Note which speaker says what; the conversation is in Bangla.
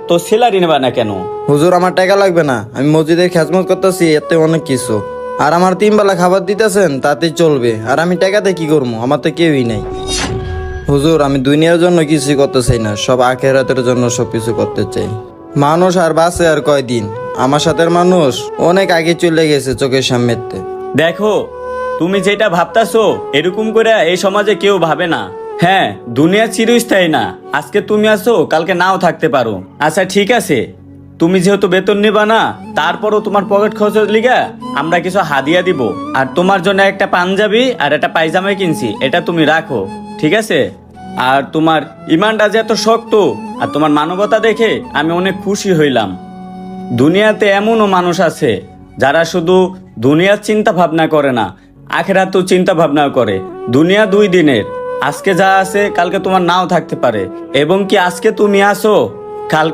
Speaker 1: তো স্যালারি নেবা না কেন?
Speaker 2: হুজুর আমার টাকা লাগবে না, আমি মসজিদের খেজমত করতেছি, এতে অনেক কিছু। আর আমার 3 বেলা খাবার দিতেছেন, তাতেই চলবে। আর আমি টাকাতে কি করবো, আমার তো কেউই নাই। হুজুর আমি দুনিয়ার জন্য কিছুই করতে চাই না, সব আখিরাতের জন্য সবকিছু করতে চাই। মানুষ আর বাঁচে আর কয়দিন, আমার সাথে মানুষ অনেক আগে চলে গেছে চোখের সামনেতে।
Speaker 1: দেখো, তুমি যেটা ভাবতাছো এরকম করে এই সমাজে কেউ ভাবে না। হ্যাঁ, দুনিয়া চিরস্থায়ী না, আজকে তুমি আছো কালকে নাও থাকতে পারো। আচ্ছা ঠিক আছে, তুমি যেহেতু বেতন নিবা না, তারপরও তোমার পকেট খরচের লিগা আমরা কিছু হাদিয়া দিব। আর তোমার জন্য একটা পাঞ্জাবি আর একটা পায়জামা কিনছি, এটা তুমি রাখো, ঠিক আছে? আর তোমার ইমানটা যে এত শক্ত আর তোমার মানবতা দেখে আমি অনেক খুশি হইলাম। দুনিয়াতে এমনও মানুষ আছে যারা শুধু দুনিয়ার চিন্তা ভাবনা করে না, আখেরাতেও চিন্তা ভাবনা করে। দুনিয়া 2 দিনের, আজকে যা আছে কালকে তোমার নাও থাকতে পারে, এবং কি আজকে তুমি আসো কালকে